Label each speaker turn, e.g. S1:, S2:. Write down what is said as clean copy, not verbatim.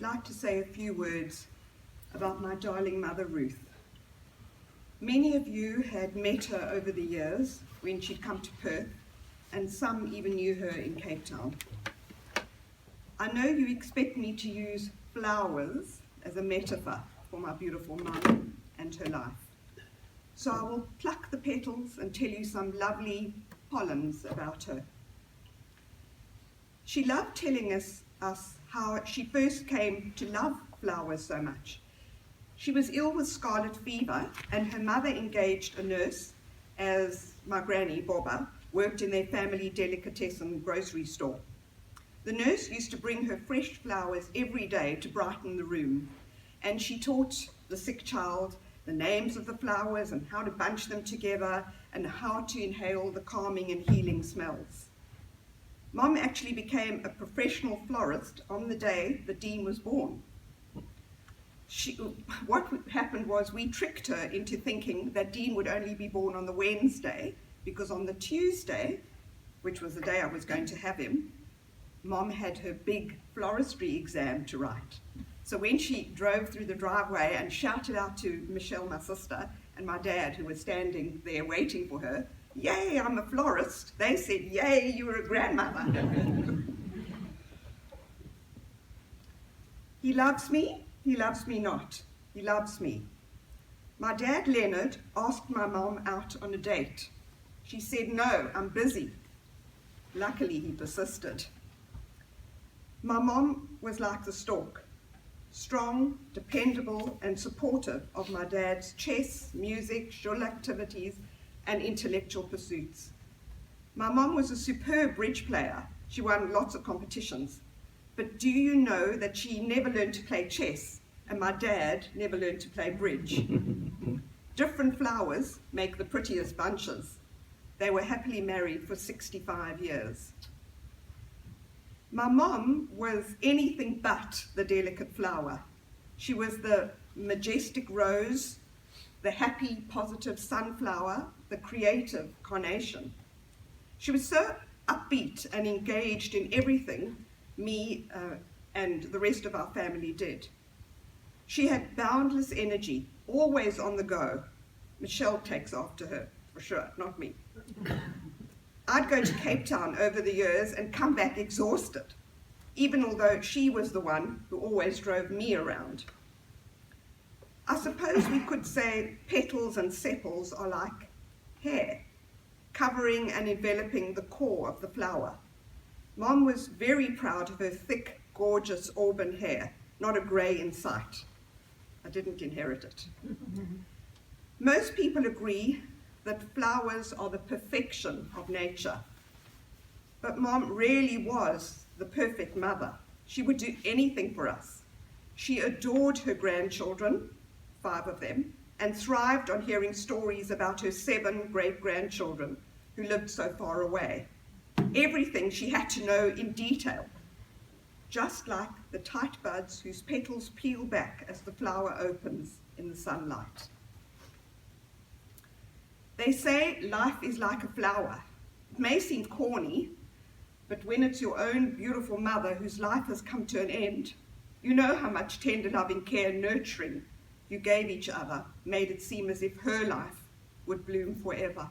S1: like to say a few words about my darling mother, Ruth. Many of you had met her over the years when she'd come to Perth, and some even knew her in Cape Town. I know you expect me to use flowers as a metaphor for my beautiful mum and her life. So I will pluck the petals and tell you some lovely poems about her. She loved telling us how she first came to love flowers so much. She was ill with scarlet fever, and her mother engaged a nurse, as my granny, Bobba, worked in their family delicatessen grocery store. The nurse used to bring her fresh flowers every day to brighten the room, and she taught the sick child the names of the flowers and how to bunch them together and how to inhale the calming and healing smells. Mom actually became a professional florist on the day the Dean was born. What happened was we tricked her into thinking that Dean would only be born on the Wednesday, because on the Tuesday, which was the day I was going to have him, Mom had her big floristry exam to write. So when she drove through the driveway and shouted out to Michelle, my sister, and my dad, who was standing there waiting for her, "Yay, I'm a florist," they said, "Yay, you're a grandmother." He loves me not. He loves me. My dad, Leonard, asked my mom out on a date. She said, "No, I'm busy." Luckily, he persisted. My mom was like the stork, strong, dependable, and supportive of my dad's chess, music, shul activities, and intellectual pursuits. My mom was a superb bridge player. She won lots of competitions. But do you know that she never learned to play chess, and my dad never learned to play bridge? Different flowers make the prettiest bunches. They were happily married for 65 years. My mom was anything but the delicate flower. She was the majestic rose, the happy, positive sunflower, the creative carnation. She was so upbeat and engaged in everything me and the rest of our family did. She had boundless energy, always on the go. Michelle takes after her, for sure, not me. I'd go to Cape Town over the years and come back exhausted, even although she was the one who always drove me around. I suppose we could say petals and sepals are like hair, covering and enveloping the core of the flower. Mom was very proud of her thick, gorgeous auburn hair, not a grey in sight. I didn't inherit it. Most people agree that flowers are the perfection of nature. But Mom really was the perfect mother. She would do anything for us. She adored her grandchildren, 5 of them, and thrived on hearing stories about her 7 great-grandchildren who lived so far away. Everything she had to know in detail, just like the tight buds whose petals peel back as the flower opens in the sunlight. They say life is like a flower. It may seem corny, but when it's your own beautiful mother whose life has come to an end, you know how much tender loving care and nurturing you gave each other made it seem as if her life would bloom forever.